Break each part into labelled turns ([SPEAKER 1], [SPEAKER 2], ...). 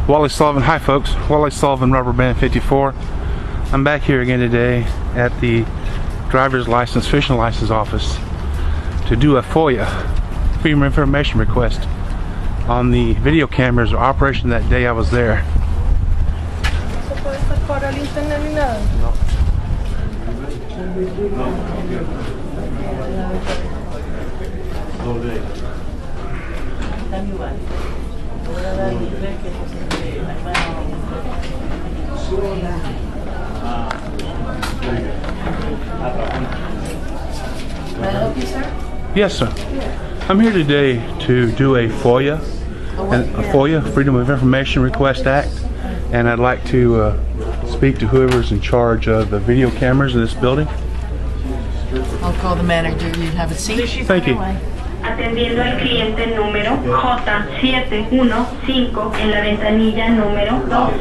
[SPEAKER 1] Wally Sullivan. Hi folks, Wally Sullivan, Rubber Band 54. I'm back here again today at the driver's license, fishing license office to do a FOIA, Freedom of Information request, on the video cameras operation that day I was there.
[SPEAKER 2] May I help you, sir?
[SPEAKER 1] Yes, sir. I'm here today to do a FOIA, Freedom of Information Request Act, and I'd like to speak to whoever's in charge of the video cameras in this building.
[SPEAKER 2] I'll call the manager. You have a seat.
[SPEAKER 1] Thank you.
[SPEAKER 3] Atendiendo al cliente número J715 en la ventanilla número 12.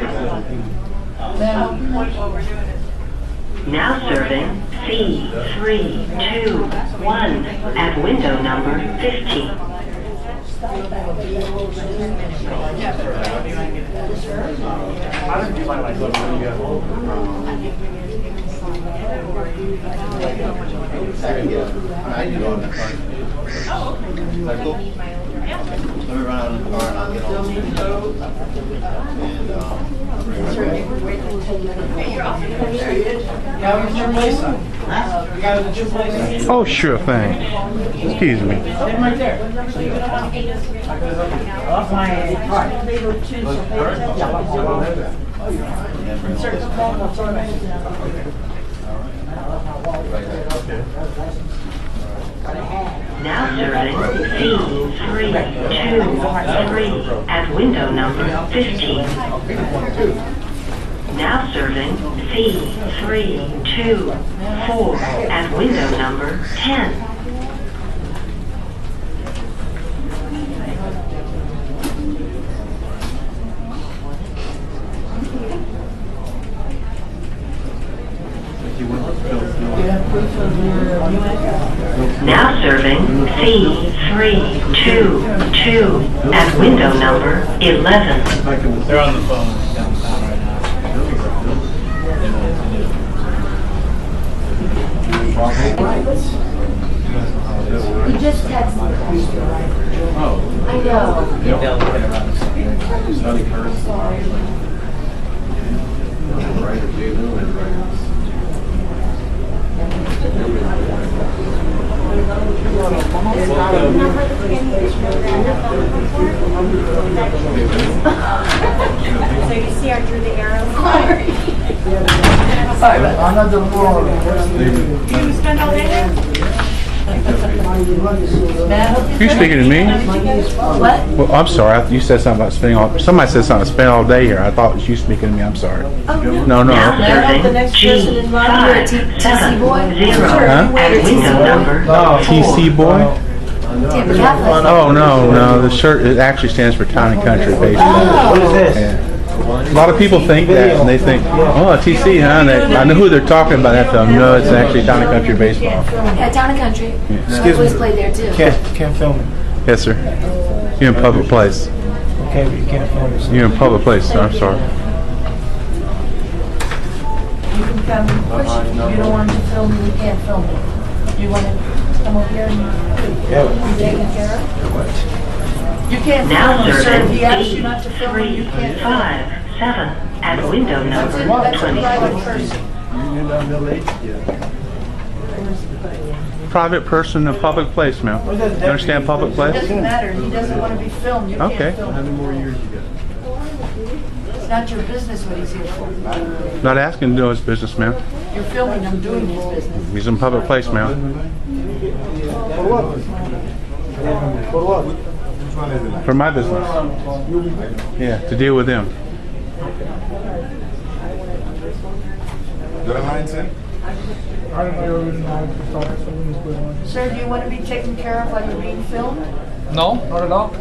[SPEAKER 3] Now serving C321 at window number 15.
[SPEAKER 4] Let me run out in the car and I'll get on.
[SPEAKER 1] Oh, sure thing. Excuse me.
[SPEAKER 3] Now serving C323 at window number 15. Now serving C324 at window number 10. Now serving C322 at window number 11.
[SPEAKER 4] They're on the phone.
[SPEAKER 5] He just texted me.
[SPEAKER 4] Oh.
[SPEAKER 5] I know.
[SPEAKER 6] So you see I drew the arrow?
[SPEAKER 2] Sorry about that.
[SPEAKER 6] Do you spend all day there?
[SPEAKER 2] May I help you,
[SPEAKER 1] You
[SPEAKER 2] sir?
[SPEAKER 1] speaking to me?
[SPEAKER 2] What?
[SPEAKER 1] Well, I'm sorry. You said something about spending all. Somebody said something about spending all day here. I thought it was you speaking to me. I'm sorry. No, no.
[SPEAKER 3] Now
[SPEAKER 2] May I help the next person in line? You're a TC boy?
[SPEAKER 3] G570 at window number
[SPEAKER 1] TC boy?
[SPEAKER 2] Damn, Catholic.
[SPEAKER 1] Oh no. The shirt it actually stands for Town and Country Baseball. Yeah. A lot of people think that, and they think, oh, TC, huh? And I know who they're talking about. I have to tell them, no, it's actually Town and Country Baseball.
[SPEAKER 5] Yeah, Town and Country.
[SPEAKER 7] Excuse
[SPEAKER 5] Boys
[SPEAKER 7] me.
[SPEAKER 5] played there too.
[SPEAKER 7] Can't film it.
[SPEAKER 1] Yes, sir. You're in public place.
[SPEAKER 7] Okay, but you can't film it.
[SPEAKER 1] You're in public place, sir. I'm sorry.
[SPEAKER 2] You can come and push it. You don't want to film, you can't film it. You want to come over here and be taken care of? You can't
[SPEAKER 3] Now
[SPEAKER 2] film him, sir. If he asks you
[SPEAKER 3] serving
[SPEAKER 2] not to film him, you can't film him.
[SPEAKER 3] C357 at window number
[SPEAKER 2] That's a
[SPEAKER 3] 20.
[SPEAKER 2] private person.
[SPEAKER 1] Private person in a public place, ma'am. You understand public
[SPEAKER 2] It
[SPEAKER 1] place?
[SPEAKER 2] doesn't matter. He doesn't want to be filmed. You
[SPEAKER 1] Okay.
[SPEAKER 2] can't film him. It's not your business what he's here for.
[SPEAKER 1] Not asking to do his business, ma'am.
[SPEAKER 2] You're filming him doing his business.
[SPEAKER 1] He's in public place, ma'am. For my business. Yeah, to deal with them.
[SPEAKER 2] Sir, do you want to be taken care of while you're being filmed?
[SPEAKER 8] No, not at all.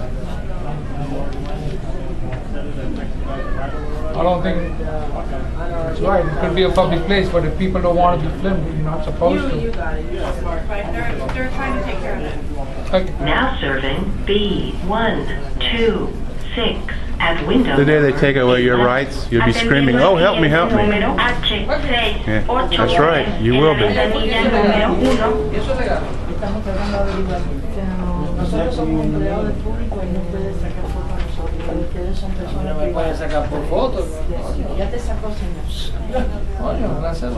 [SPEAKER 8] I don't think it's right. It could be a public place, but if people don't want to be filmed, you're not supposed to.
[SPEAKER 6] You got it. Right, they're trying to take care of it.
[SPEAKER 8] Okay.
[SPEAKER 3] Now serving B126 At window
[SPEAKER 1] The day they
[SPEAKER 3] number
[SPEAKER 1] take away your
[SPEAKER 3] 11,
[SPEAKER 1] rights, you'll be
[SPEAKER 3] atendemos
[SPEAKER 1] screaming, "Oh, help me, help me!"
[SPEAKER 3] número H6,
[SPEAKER 1] Yeah,
[SPEAKER 3] 8,
[SPEAKER 1] that's right. You will be.
[SPEAKER 3] en la ventanilla número 1.
[SPEAKER 8] Eso es legal.
[SPEAKER 2] Estamos tratando de averiguar. Pero nosotros somos empleados del público y no puede sacar fotos a nosotros. Ustedes son personas
[SPEAKER 8] No me pueden sacar por fotos.
[SPEAKER 2] Ya te sacó, señor.
[SPEAKER 8] Coño, gracias.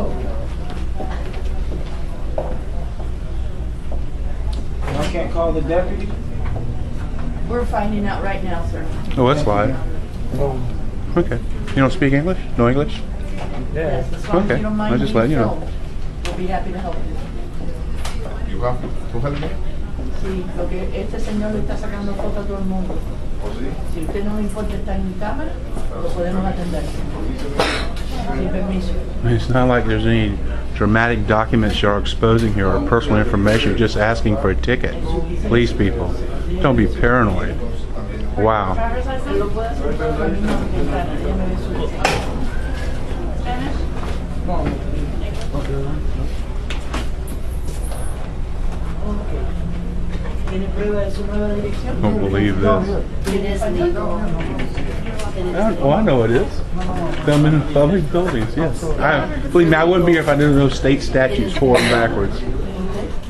[SPEAKER 7] I can't call the deputy?
[SPEAKER 2] We're finding out right now, sir.
[SPEAKER 1] Oh, that's live. Okay. You don't speak English? No English?
[SPEAKER 2] Yes, as long as
[SPEAKER 1] Okay,
[SPEAKER 2] you don't mind
[SPEAKER 1] I'll just
[SPEAKER 2] being
[SPEAKER 1] let you know.
[SPEAKER 2] filmed, we'll be happy to help you.
[SPEAKER 9] ¿Y welcome to help me?
[SPEAKER 2] Sí, lo que este señor le está sacando fotos a todo el mundo. Si a usted no le importa estar en cámara, lo podemos atender. Sin permiso.
[SPEAKER 1] It's not like there's any dramatic documents you're exposing here or personal information. You're just asking for a ticket. Please, people, don't be paranoid. Wow.
[SPEAKER 2] Lo puede hacer todo la misma ventana, ella me ve su ¿Tiene prueba de su nueva dirección?
[SPEAKER 1] Don't believe this.
[SPEAKER 5] It is legal.
[SPEAKER 1] Oh, I know it is. Film in public buildings, yes. Believe me, I wouldn't be here if I didn't know state statutes forward and backwards.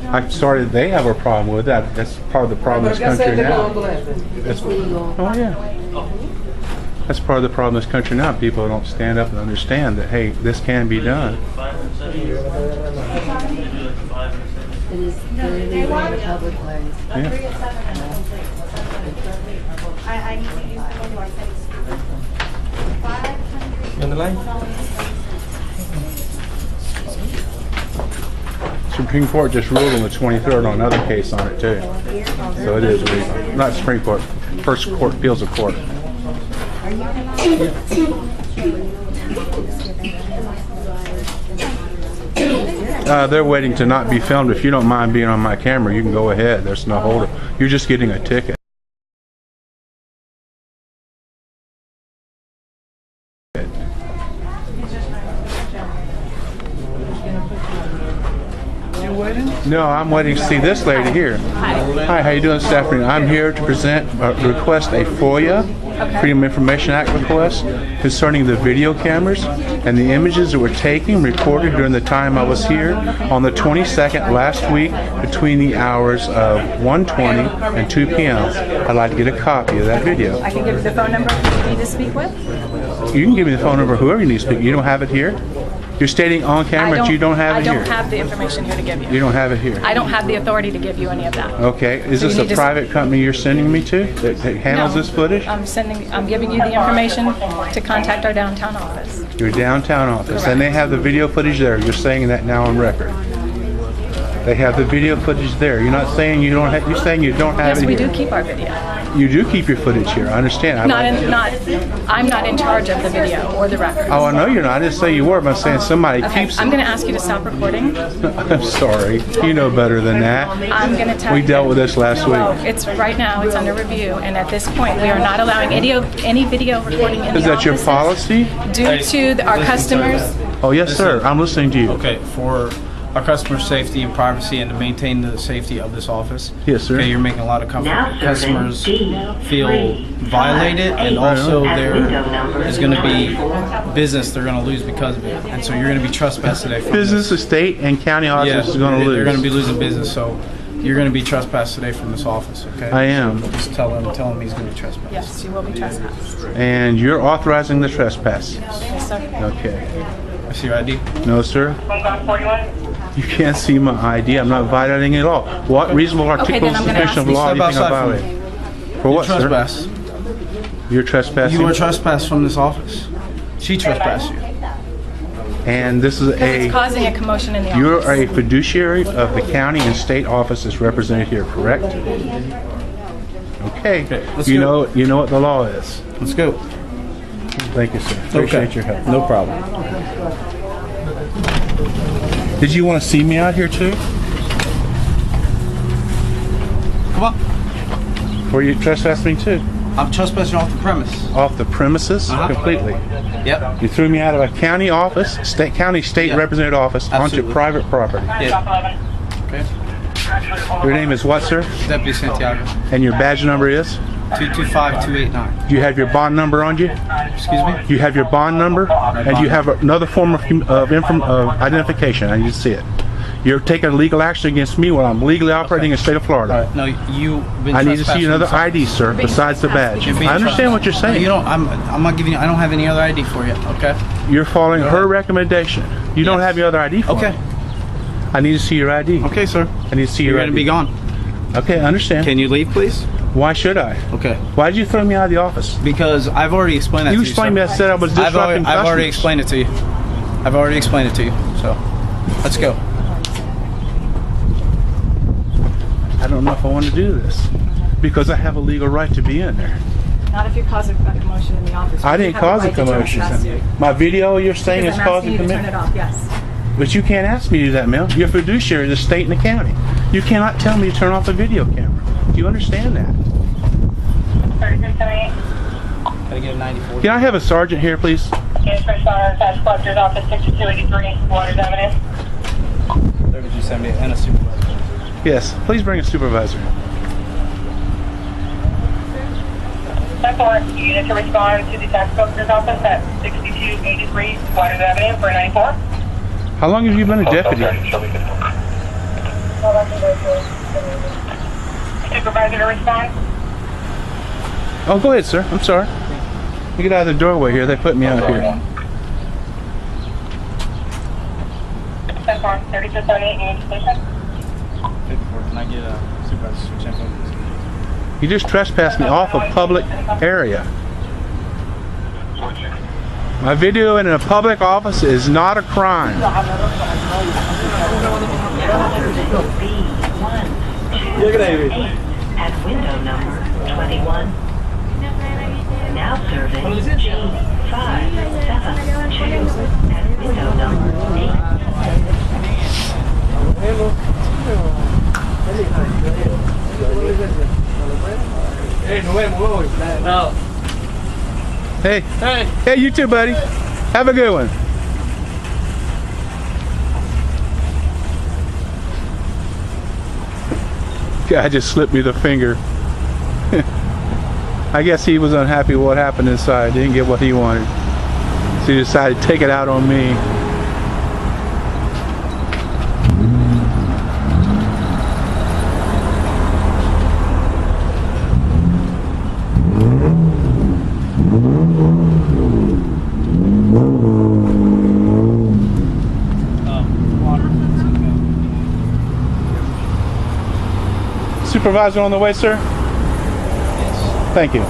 [SPEAKER 1] I'm sorry that they have a problem with that. That's part of the problem in this country now. That's, oh, yeah. That's part of the problem in this country now. People don't stand up and understand that, hey, this can be done.
[SPEAKER 5] It is very legal in the public place.
[SPEAKER 1] Yeah.
[SPEAKER 6] I need to use the one more thing.
[SPEAKER 7] You on the line?
[SPEAKER 1] Supreme Court just ruled on the 23rd on another case on it too. So it is legal. Not Supreme Court, First Court, Appeals of Court. They're waiting to not be filmed. If you don't mind being on my camera, you can go ahead. There's no hold. You're just getting a ticket. No, I'm waiting to see this lady here. Hi, how you doing this afternoon? I'm here to present, request a FOIA, Freedom of Information Act request, concerning the video cameras and the images that were taken, recorded during the time I was here on the 22nd last week between the hours of 1:20 and 2 p.m. I'd like to get a copy of that video.
[SPEAKER 10] I can give you the phone number you need to speak with.
[SPEAKER 1] You can give me the phone number of whoever you need to speak. You don't have it here? You're stating on camera that you don't have it here.
[SPEAKER 10] I don't have the information here to give you.
[SPEAKER 1] You don't have it here.
[SPEAKER 10] I don't have the authority to give you any of that.
[SPEAKER 1] Okay. Is
[SPEAKER 10] So
[SPEAKER 1] this
[SPEAKER 10] you
[SPEAKER 1] a
[SPEAKER 10] need to
[SPEAKER 1] private company you're sending me to that handles
[SPEAKER 10] No.
[SPEAKER 1] this footage?
[SPEAKER 10] I'm giving you the information to contact our downtown office.
[SPEAKER 1] Your downtown office. And they have the video footage there. You're saying that now on record. They have the video footage there. You're not saying you don't have, you're saying you don't have
[SPEAKER 10] Yes,
[SPEAKER 1] it
[SPEAKER 10] we
[SPEAKER 1] here.
[SPEAKER 10] do keep our video.
[SPEAKER 1] You do keep your footage here. I understand.
[SPEAKER 10] I'm not in charge of the video or the records.
[SPEAKER 1] Oh, I know you're not. I didn't say you were, but I'm saying somebody
[SPEAKER 10] Okay,
[SPEAKER 1] keeps
[SPEAKER 10] I'm
[SPEAKER 1] it.
[SPEAKER 10] going to ask you to stop recording.
[SPEAKER 1] I'm sorry. You know better than that.
[SPEAKER 10] I'm going to tell you.
[SPEAKER 1] We dealt with this last
[SPEAKER 10] Well,
[SPEAKER 1] week.
[SPEAKER 10] it's right now. It's under review, and at this point, we are not allowing any video recording in
[SPEAKER 1] Is
[SPEAKER 10] the
[SPEAKER 1] that your
[SPEAKER 10] offices
[SPEAKER 1] policy?
[SPEAKER 10] due to our customers.
[SPEAKER 1] Oh, yes, sir. I'm listening to you.
[SPEAKER 11] Okay, for our customer safety and privacy and to maintain the safety of this office.
[SPEAKER 1] Yes, sir.
[SPEAKER 11] Okay, you're making a lot of comfort.
[SPEAKER 3] Now
[SPEAKER 11] Customers
[SPEAKER 3] serving
[SPEAKER 11] feel
[SPEAKER 3] D3,
[SPEAKER 11] violated, and
[SPEAKER 3] 5,
[SPEAKER 11] also
[SPEAKER 3] at
[SPEAKER 11] there
[SPEAKER 3] window number
[SPEAKER 11] is going to be
[SPEAKER 3] 34.
[SPEAKER 11] business they're going to lose because of it. And so you're going to be trespassed today. From
[SPEAKER 1] Business,
[SPEAKER 11] this.
[SPEAKER 1] estate, and county
[SPEAKER 11] Yeah,
[SPEAKER 1] office is going to lose.
[SPEAKER 11] they're going to be losing business, so you're going to be trespassed today from this office, okay?
[SPEAKER 1] I am.
[SPEAKER 11] Just tell him he's going to be trespassed.
[SPEAKER 10] Yes, you will be trespassed.
[SPEAKER 1] And you're authorizing the trespass?
[SPEAKER 10] Yes, sir.
[SPEAKER 1] Okay.
[SPEAKER 11] I see your ID.
[SPEAKER 1] No, sir. You can't see my ID. I'm not violating it at all. What reasonable articulable
[SPEAKER 10] I'm gonna
[SPEAKER 1] suspension of
[SPEAKER 10] ask
[SPEAKER 1] law do you think
[SPEAKER 11] Step
[SPEAKER 1] I'm
[SPEAKER 11] outside
[SPEAKER 1] violating? For what, sir?
[SPEAKER 11] Trespass.
[SPEAKER 1] You're trespassing?
[SPEAKER 11] You were trespassed from this office. She trespassed you.
[SPEAKER 1] And this is
[SPEAKER 10] It's causing a commotion in the
[SPEAKER 1] you're
[SPEAKER 10] office.
[SPEAKER 1] a fiduciary of the county and state office that's represented here, correct? Okay.
[SPEAKER 11] let's
[SPEAKER 1] You
[SPEAKER 11] go.
[SPEAKER 1] know what the law is.
[SPEAKER 11] Let's go.
[SPEAKER 1] Thank you, sir. Appreciate your help.
[SPEAKER 11] No problem.
[SPEAKER 1] Did you want to see me out here too?
[SPEAKER 11] Come on.
[SPEAKER 1] Were you trespassing me too?
[SPEAKER 11] I'm trespassing off the premise.
[SPEAKER 1] Off the premises completely?
[SPEAKER 11] Yep.
[SPEAKER 1] You threw me out of a county office, state
[SPEAKER 11] Yeah.
[SPEAKER 1] representative office, onto
[SPEAKER 11] Absolutely.
[SPEAKER 1] private property.
[SPEAKER 11] Yeah. Okay.
[SPEAKER 1] Your name is what, sir?
[SPEAKER 11] Deputy Santiago.
[SPEAKER 1] And your badge number is?
[SPEAKER 11] 225289.
[SPEAKER 1] Do you have your bond number on you?
[SPEAKER 11] Excuse me?
[SPEAKER 1] You have your bond number, and you have another form of identification. I need to see it. You're taking legal action against me when I'm legally operating in the state of Florida.
[SPEAKER 11] No, you've been
[SPEAKER 1] I need to see
[SPEAKER 11] trespassing
[SPEAKER 1] another
[SPEAKER 11] something.
[SPEAKER 1] ID, sir, besides the badge.
[SPEAKER 11] You're being
[SPEAKER 1] I understand what you're
[SPEAKER 11] trespassed.
[SPEAKER 1] saying.
[SPEAKER 11] You don't. I'm not giving you. I don't have any other ID for you. Okay.
[SPEAKER 1] You're following her recommendation. You don't have any other ID for
[SPEAKER 11] Okay.
[SPEAKER 1] me. I need to see your ID.
[SPEAKER 11] Okay, sir.
[SPEAKER 1] I need to see your
[SPEAKER 11] You're
[SPEAKER 1] ID.
[SPEAKER 11] gonna be gone.
[SPEAKER 1] Okay, I understand.
[SPEAKER 11] Can you leave, please?
[SPEAKER 1] Why should I?
[SPEAKER 11] Okay.
[SPEAKER 1] Why did you throw me out of the office?
[SPEAKER 11] Because I've already explained that
[SPEAKER 1] You
[SPEAKER 11] to you.
[SPEAKER 1] explained me. I said I was disrupting
[SPEAKER 11] I've already
[SPEAKER 1] customers.
[SPEAKER 11] explained it to you. I've already explained it to you. So, let's go.
[SPEAKER 1] I don't know if I want to do this because I have a legal right to be in there.
[SPEAKER 10] Not if you're causing a commotion in the office.
[SPEAKER 1] I didn't cause a commotion. My video you're saying is causing
[SPEAKER 10] commotion. Turn it
[SPEAKER 1] commotion.
[SPEAKER 10] off, yes.
[SPEAKER 1] But you can't ask me to do that, ma'am. You're a fiduciary of the state and the county. You cannot tell me to turn off the video camera. Do you understand that?
[SPEAKER 11] Gotta get a 94.
[SPEAKER 1] Can I have a sergeant here, please?
[SPEAKER 6] Yes, First Honor, Tax Collector's Office, 6283, Waters Avenue.
[SPEAKER 11] 3278 and a supervisor.
[SPEAKER 1] Yes, please bring a supervisor.
[SPEAKER 6] 10-4, unit to respond to the Tax Collector's Office at 6283, Waters Avenue for 94.
[SPEAKER 1] How long have you been a deputy?
[SPEAKER 6] Supervisor to respond.
[SPEAKER 1] Oh, go ahead, sir. I'm sorry. You get out of the doorway here. They put me out here.
[SPEAKER 6] 10-4, 3278, unit station.
[SPEAKER 11] 54. Can I get a supervisor switch info?
[SPEAKER 1] You just trespassed me off a public area. My video in a public office is not a crime.
[SPEAKER 3] At window number 21. Now serving G572 at window number 8.
[SPEAKER 1] Hey, you too, buddy. Have a good one. Guy just slipped me the finger. I guess he was unhappy with what happened inside. Didn't get what he wanted. So he decided to take it out on me. Supervisor on the way, sir? Yes. Thank you.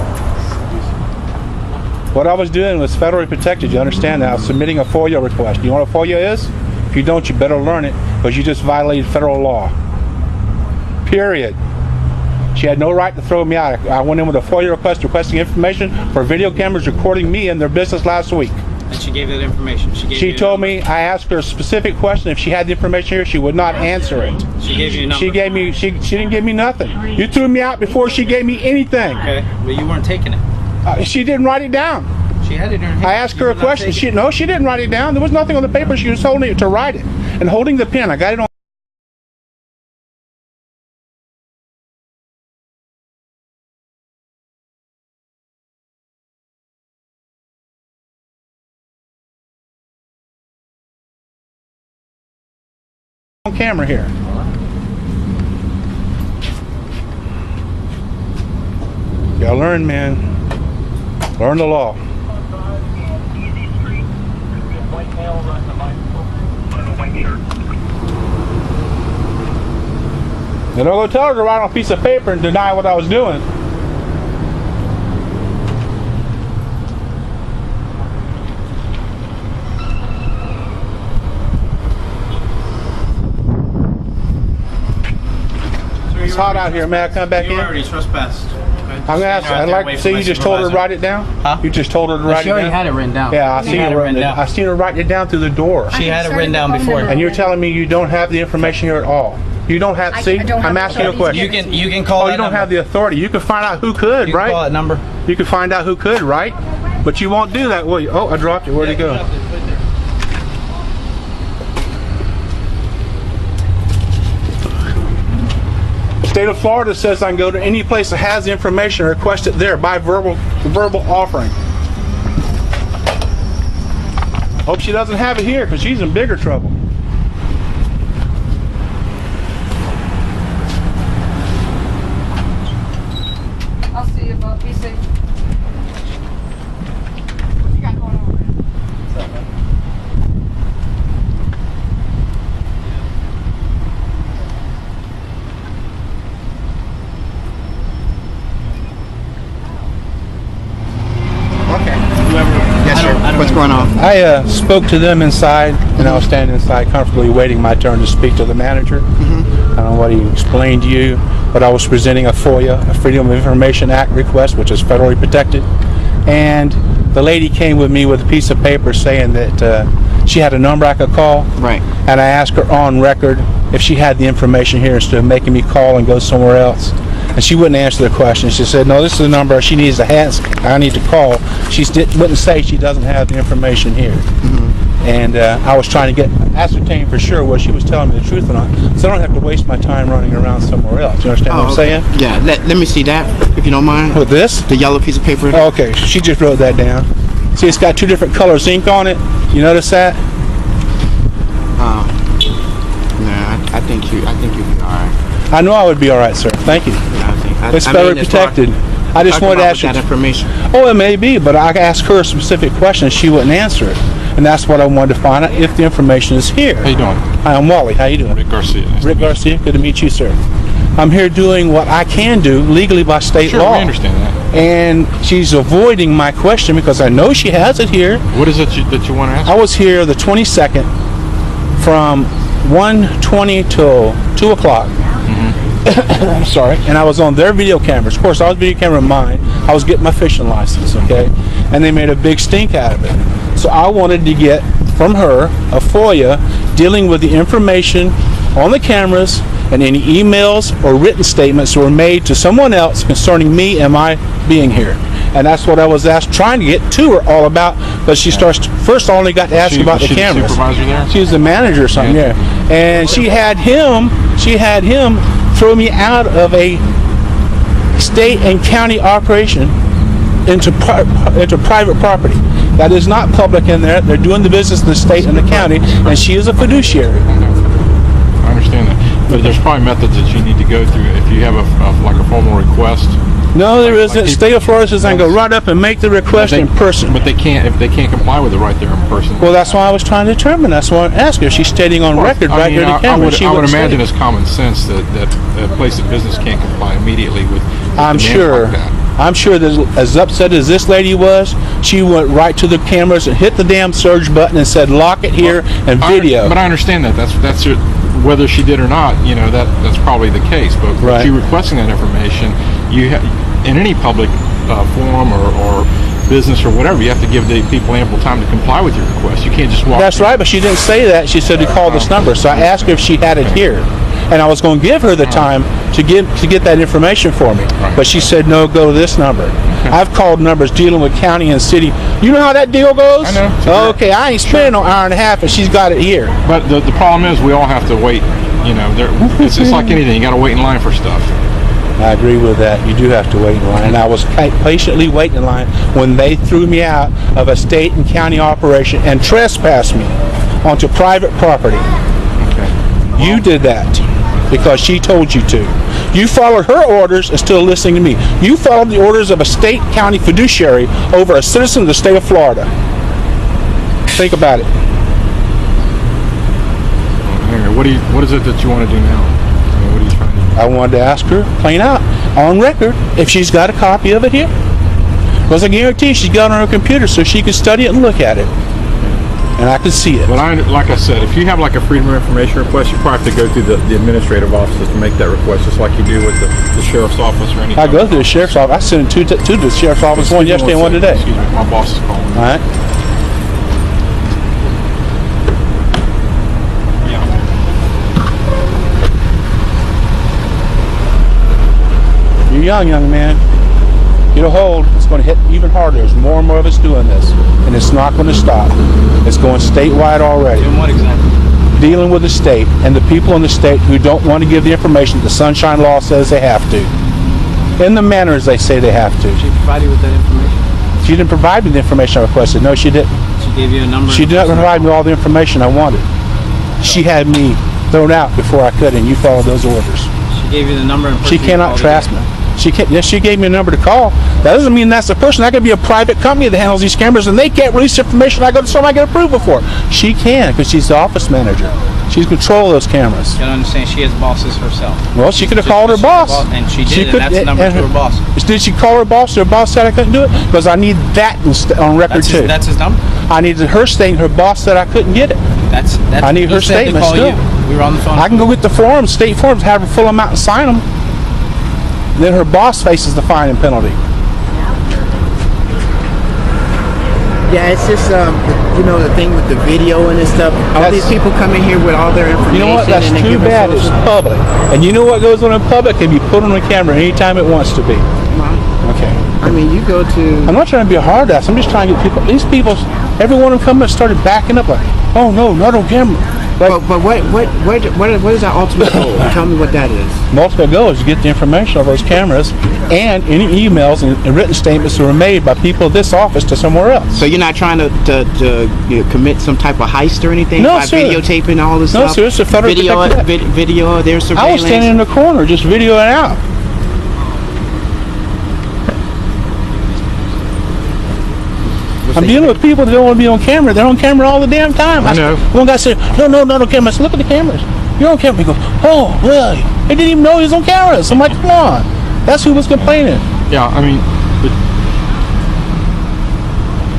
[SPEAKER 1] What I was doing was federally protected. You understand that? I was submitting a FOIA request. You know what a FOIA is? If you don't, you better learn it because you just violated federal law. Period. She had no right to throw me out. I went in with a FOIA request requesting information for video cameras recording me and their business last week.
[SPEAKER 11] And she gave you that information.
[SPEAKER 1] She told me, I asked her a specific question. If she had the information here, she would not answer it.
[SPEAKER 11] She gave you a number.
[SPEAKER 1] She didn't give me nothing. You threw me out before she gave me anything.
[SPEAKER 11] Okay, but you weren't taking it.
[SPEAKER 1] She didn't write it down.
[SPEAKER 11] She had it in her hand.
[SPEAKER 1] I asked her a question. She didn't write it down. There was nothing on the paper. She was holding it to write it. And holding the pen. I got it on camera here. You gotta learn, man. Learn the law. And I'll go tell her to write on a piece of paper and deny what I was doing. It's hot out here. May I come back in?
[SPEAKER 11] You already trespassed.
[SPEAKER 1] I'm gonna ask. I'd like to see you just told her to write it down.
[SPEAKER 11] Huh?
[SPEAKER 1] You just told her to write it
[SPEAKER 11] She already
[SPEAKER 1] down.
[SPEAKER 11] had it written down.
[SPEAKER 1] Yeah, I seen her written down. I seen her write it down through the door.
[SPEAKER 11] She had it written down before.
[SPEAKER 1] And you're telling me you don't have the information here at all. You don't have. See, I'm asking you a question.
[SPEAKER 11] You can call.
[SPEAKER 1] Oh, you don't have the authority. You can find out who could,
[SPEAKER 11] You can
[SPEAKER 1] right?
[SPEAKER 11] call that number.
[SPEAKER 1] You can find out who could, right? But you won't do that, will you? Oh, I dropped it. Where'd it go? Stay state of Florida says I can go to any place that has the information and request it there by verbal offering. Hope she doesn't have it here because she's in bigger trouble.
[SPEAKER 2] I'll see you, Bob. Be safe. What you got going on, man? What's up, man?
[SPEAKER 4] Yes, sir. What's going on?
[SPEAKER 1] I spoke to them inside, and I was standing inside comfortably waiting my turn to speak to the manager. I don't know what he explained to you, but I was presenting a FOIA, a Freedom of Information Act request, which is federally protected. And the lady came with me with a piece of paper saying that she had a number I could call.
[SPEAKER 4] Right.
[SPEAKER 1] And I asked her on record if she had the information here instead of making me call and go somewhere else. And she wouldn't answer the question. She said, no, this is the number she needs to ask. I need to call. She wouldn't say she doesn't have the information here. And I was trying to ascertain for sure whether she was telling me the truth or not, so I don't have to waste my time running around somewhere else. You understand what I'm saying?
[SPEAKER 4] Yeah, let me see that, if you don't mind.
[SPEAKER 1] With this?
[SPEAKER 4] The yellow piece of paper.
[SPEAKER 1] Oh, okay, she just wrote that down. See, it's got two different colors ink on it. You notice that?
[SPEAKER 4] Nah, I think you'll be all right.
[SPEAKER 1] I know I would be all right, sir. Thank you. It's federally protected. I just wanted to ask you
[SPEAKER 4] that information.
[SPEAKER 1] Oh, it may be, but I asked her a specific question and she wouldn't answer it. And that's what I wanted to find out, if the information is here.
[SPEAKER 9] How you doing?
[SPEAKER 1] Hi, I'm Wally. How you doing?
[SPEAKER 9] Rick Garcia. Nice
[SPEAKER 1] Rick Garcia. Good to meet you, sir. I'm here doing what I can do legally by state law.
[SPEAKER 9] Sure, we understand that.
[SPEAKER 1] And she's avoiding my question because I know she has it here.
[SPEAKER 9] What is it that you want to ask?
[SPEAKER 1] I was here the 22nd from 1:20 till 2 o'clock. I'm sorry. And I was on their video cameras. Of course, I was video camera mine. I was getting my fishing license, okay? And they made a big stink out of it. So I wanted to get from her a FOIA dealing with the information on the cameras and any emails or written statements that were made to someone else concerning me and my being here. And that's what I was trying to get to her all about, but she starts first I only got to ask about the cameras.
[SPEAKER 9] Was she the supervisor there?
[SPEAKER 1] She was the manager or something, yeah. And she had him throw me out of a state and county operation into private property. That is not public in there. They're doing the business in the state and the county, and she is a fiduciary.
[SPEAKER 9] I understand that. But there's probably methods that you need to go through if you have like a formal request.
[SPEAKER 1] No, there isn't. State of Florida says I can go right up and make the request in person.
[SPEAKER 9] But they can't, if they can't comply with it right there in person.
[SPEAKER 1] Well, that's why I was trying to determine. That's why I asked her. She's stating on record right here to camera.
[SPEAKER 9] I would imagine it's common sense that a place of business can't comply immediately with
[SPEAKER 1] I'm sure.
[SPEAKER 9] like that.
[SPEAKER 1] I'm sure that as upset as this lady was, she went right to the cameras and hit the damn surge button and said, "Lock it here and video."
[SPEAKER 9] But I understand that. That's it. Whether she did or not, you know, that's probably the case. But
[SPEAKER 1] right.
[SPEAKER 9] You requesting that information, in any public forum or business or whatever, you have to give the people ample time to comply with your request. You can't just walk.
[SPEAKER 1] That's right, but she didn't say that. She said to call this number. So I asked her if she had it here, and I was going to give her the time to get that information for me.
[SPEAKER 9] Right.
[SPEAKER 1] But she said no, go to this number.
[SPEAKER 9] Okay.
[SPEAKER 1] I've called numbers dealing with county and city. You know how that deal goes?
[SPEAKER 9] I know.
[SPEAKER 1] Okay, I ain't spending no hour and a half, and she's got it here.
[SPEAKER 9] But the problem is we all have to wait. You know, it's like anything. You got to wait in line for stuff.
[SPEAKER 1] I agree with that. You do have to wait in line. And I was patiently waiting in line when they threw me out of a state and county operation and trespassed me onto private property.
[SPEAKER 9] Okay.
[SPEAKER 1] You did that because she told you to. You followed her orders and still listening to me. You followed the orders of a state county fiduciary over a citizen of the state of Florida. Think about it.
[SPEAKER 9] What is it that you want to do now? I mean, what are you trying to do?
[SPEAKER 1] I wanted to ask her, plain out, on record, if she's got a copy of it here. Because I guarantee she's got it on her computer so she can study it and look at it. And I can see it.
[SPEAKER 9] But like I said, if you have like a Freedom of Information request, you probably have to go through the administrative offices to make that request, just like you do with the sheriff's office or anything.
[SPEAKER 1] I go through the sheriff's office. I sent two to the sheriff's office, one yesterday and one today.
[SPEAKER 9] Excuse me, my boss is calling.
[SPEAKER 1] All right. You're young man. Get a hold. It's going to hit even harder. There's more and more of us doing this, and it's not going to stop. It's going statewide already.
[SPEAKER 4] In what exactly?
[SPEAKER 1] dealing with the state and the people in the state who don't want to give the information the Sunshine Law says they have to, in the manners they say they have to.
[SPEAKER 11] She provided you with that information?
[SPEAKER 1] She didn't provide me the information I requested. No, she didn't.
[SPEAKER 11] She gave you a number?
[SPEAKER 1] She didn't provide me all the information I wanted. She had me thrown out before I could, and you followed those orders.
[SPEAKER 11] She gave you the number and
[SPEAKER 1] she cannot trust me. She can't. Yes, she gave me a number to call. That doesn't mean that's the person. That could be a private company that handles these cameras, and they can't release information. I go to someone I get approval for. She can, because she's the office manager. She's control of those cameras.
[SPEAKER 11] You don't understand. She has bosses herself.
[SPEAKER 1] Well, she could have called her boss.
[SPEAKER 11] And she did, and that's the number to her boss.
[SPEAKER 1] Did she call her boss? Her boss said I couldn't do it? Because I need that on record, too.
[SPEAKER 11] That's his number?
[SPEAKER 1] I needed her stating her boss said I couldn't get it. I need her statement still.
[SPEAKER 11] We were on the phone.
[SPEAKER 1] I can go get the forms, state forms, have her fill them out and sign them. Then her boss faces the fine and penalty.
[SPEAKER 7] Yeah, it's just you know, the thing with the video and stuff. All these people come in here with all their information.
[SPEAKER 1] You know what? That's too bad. It's public. And you know what goes on in public can be put on the camera anytime it wants to be. Okay.
[SPEAKER 7] I mean, you go to...
[SPEAKER 1] I'm not trying to be a hard ass. I'm just trying to get people... These people, every one of them come and started backing up like, oh no, not on camera. Like,
[SPEAKER 7] but what is our ultimate goal? Tell me what that is.
[SPEAKER 1] Multiple goal is to get the information of those cameras and any emails and written statements that were made by people of this office to somewhere else.
[SPEAKER 7] So you're not trying to you know, commit some type of heist or anything?
[SPEAKER 1] No,
[SPEAKER 7] by
[SPEAKER 1] sir.
[SPEAKER 7] videotaping all this stuff?
[SPEAKER 1] No, sir. It's a federal
[SPEAKER 7] video of their surveillance?
[SPEAKER 1] I was standing in the corner just videoing out. I'm dealing with people that don't want to be on camera. They're on camera all the damn time.
[SPEAKER 9] I know.
[SPEAKER 1] One guy said, no, not on camera. I said, look at the cameras. You're on camera. He goes, oh, really? He didn't even know he was on cameras. I'm like, come on. That's who was complaining.
[SPEAKER 9] Yeah, I mean,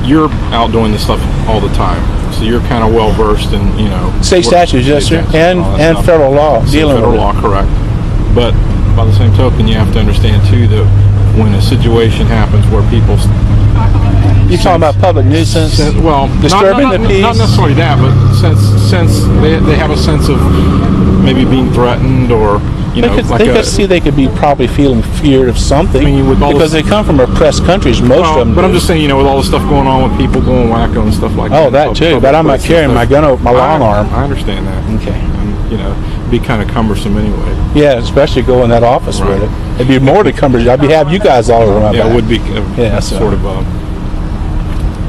[SPEAKER 9] you're out doing this stuff all the time, so you're kind of well versed in, you know,
[SPEAKER 1] state statutes, yes, sir, and federal law. Dealing with
[SPEAKER 9] federal law, correct. But by the same token, you have to understand too that when a situation happens where people...
[SPEAKER 1] You're talking about public nuisance?
[SPEAKER 9] Well,
[SPEAKER 1] disturbing the peace?
[SPEAKER 9] Not necessarily that, but since they have a sense of maybe being threatened or, you know,
[SPEAKER 1] they could be probably feeling feared of something. I mean, because they come from oppressed countries, most of them.
[SPEAKER 9] But I'm just saying, you know, with all the stuff going on with people going wacko and stuff like that.
[SPEAKER 1] Oh, that too. But I'm not carrying my gun, my long arm.
[SPEAKER 9] I understand that.
[SPEAKER 1] Okay.
[SPEAKER 9] And, you know, it'd be kind of cumbersome anyway.
[SPEAKER 1] Yeah, especially go in that office with it. It'd be more to cumbersome. I'd have you guys all over my back.
[SPEAKER 9] Yeah, it would be sort of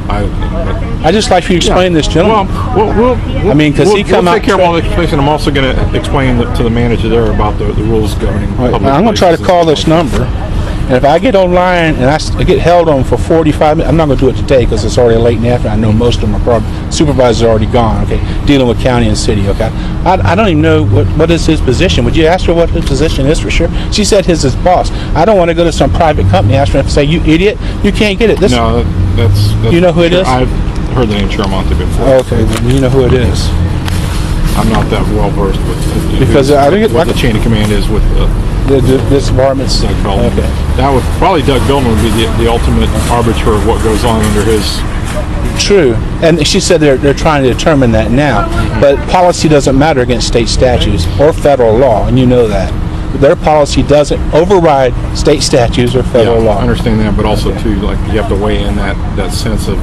[SPEAKER 1] I just like for you to explain this, gentleman.
[SPEAKER 9] Well,
[SPEAKER 1] I mean, because he come out.
[SPEAKER 9] We'll take care of all the explanation. I'm also going to explain to the manager there about the rules governing public
[SPEAKER 1] I'm going to try to call this number, and if I get online and I get held on for 45 minutes, I'm not going to do it today because it's already late in the afternoon. I know most of them are probably supervisors are already gone. Okay, dealing with county and city. Okay, I don't even know what is his position. Would you ask her what his position is for sure? She said his is boss. I don't want to go to some private company ask her and say, you idiot, you can't get it.
[SPEAKER 9] No, that's
[SPEAKER 1] you know who it is?
[SPEAKER 9] I've heard the name Chiramonte before.
[SPEAKER 1] Okay, then you know who it is.
[SPEAKER 9] I'm not that well versed with
[SPEAKER 1] because I think
[SPEAKER 9] what the chain of command is with
[SPEAKER 1] this department's.
[SPEAKER 9] Doug Feldman.
[SPEAKER 1] Okay,
[SPEAKER 9] that would probably Doug Feldman would be the ultimate arbiter of what goes on under his.
[SPEAKER 1] True, and she said they're trying to determine that now, but policy doesn't matter against state statutes or federal law, and you know that. Their policy doesn't override state statutes or federal law.
[SPEAKER 9] I understand that, but also too, like you have to weigh in that sense of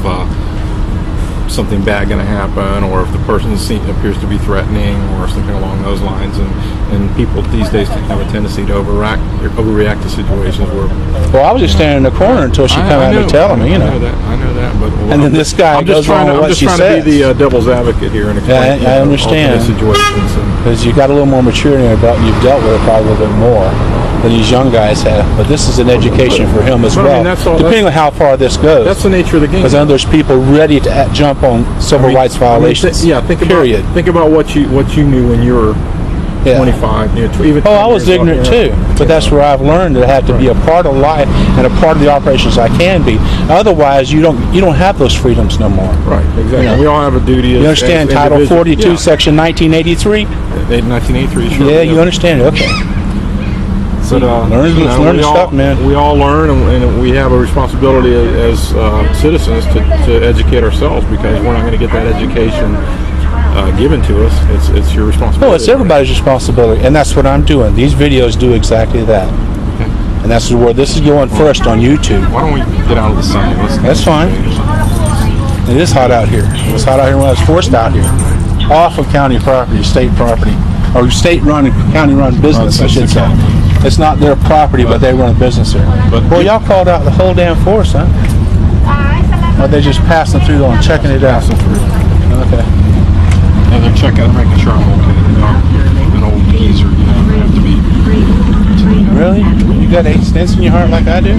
[SPEAKER 9] something bad going to happen, or if the person appears to be threatening, or something along those lines. And people these days have a tendency to overreact to situations where.
[SPEAKER 1] Well, I was just standing in the corner until she came out and telling me, you know.
[SPEAKER 9] I know that, but. Well,
[SPEAKER 1] and then this guy goes on with what she says.
[SPEAKER 9] I'm just trying to be the devil's advocate here and explain.
[SPEAKER 1] I understand.
[SPEAKER 9] Situations.
[SPEAKER 1] Because you got a little more maturity about you've dealt with it probably a little bit more than these young guys have. But this is an education for him as well. I mean, depending on how far this goes.
[SPEAKER 9] That's the nature of the game.
[SPEAKER 1] Because then there's people ready to jump on civil rights violations.
[SPEAKER 9] Think about what you knew when you were 25. You know, even
[SPEAKER 1] I was ignorant too. But that's where I've learned that I have to be a part of life and a part of the operations I can be. Otherwise, you don't have those freedoms no more.
[SPEAKER 9] Right. Exactly. You know, we all have a duty.
[SPEAKER 1] You understand Title 42, Section 1983?
[SPEAKER 9] 1983. Sure.
[SPEAKER 1] Yeah, you understand it. Okay.
[SPEAKER 9] But
[SPEAKER 1] learn stuff, man.
[SPEAKER 9] We all learn, and we have a responsibility as citizens to educate ourselves, because we're not going to get that education given to us. It's your responsibility.
[SPEAKER 1] No, it's everybody's responsibility, and that's what I'm doing. These videos do exactly that. Okay. And that's where this is going first on YouTube.
[SPEAKER 9] Why don't we get out of the sun?
[SPEAKER 1] That's fine. It is hot out here. It was hot out here when I was forced out here. off of county property, state property, or state-run, county-run business, I should say. It's not their property, but they run a business there. Well, y'all called out the whole damn force, huh? Or they just passing through though and checking it out? Okay.
[SPEAKER 9] Yeah, they're checking, they're making sure I'm okay. You know, an old geezer, you know, I have to be.
[SPEAKER 1] Really? You got 8 stents in your heart like I do?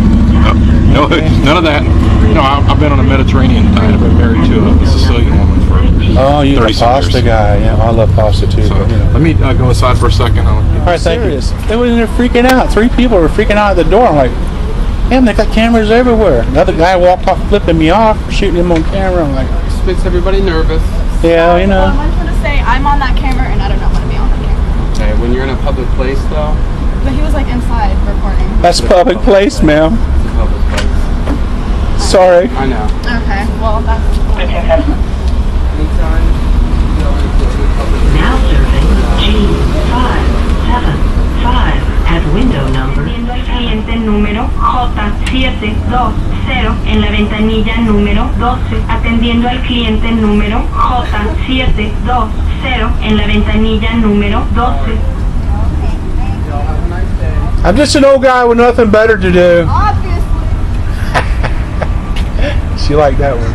[SPEAKER 9] No, none of that. You know, I've been on a Mediterranean diet. I've been married to a Sicilian woman for 30
[SPEAKER 1] you're a pasta
[SPEAKER 9] years.
[SPEAKER 1] guy. Yeah, I love pasta too.
[SPEAKER 9] So,
[SPEAKER 1] but, you know.
[SPEAKER 9] let me go aside for a second.
[SPEAKER 1] All right, serious. They were in there freaking out. 3 people were freaking out at the door. I'm like, damn, they got cameras everywhere. Another guy walked off, flipping me off, shooting him on camera. I'm like,
[SPEAKER 8] This makes everybody nervous.
[SPEAKER 1] yeah, you know.
[SPEAKER 12] I just want to say I'm on that camera and I do not want to be on that camera.
[SPEAKER 8] Okay, when you're in a public place though.
[SPEAKER 12] But he was like inside recording.
[SPEAKER 1] That's public place, ma'am.
[SPEAKER 8] Public place.
[SPEAKER 1] Sorry.
[SPEAKER 8] I know.
[SPEAKER 12] Okay, well that's.
[SPEAKER 8] Anytime.
[SPEAKER 3] Now serving G575 at window number.
[SPEAKER 6] Cliente número J720 en la ventanilla número 12. Atendiendo al cliente número J720 en la ventanilla número 12.
[SPEAKER 1] I'm just an old guy with nothing better to do.
[SPEAKER 12] Obviously.
[SPEAKER 1] She liked that one.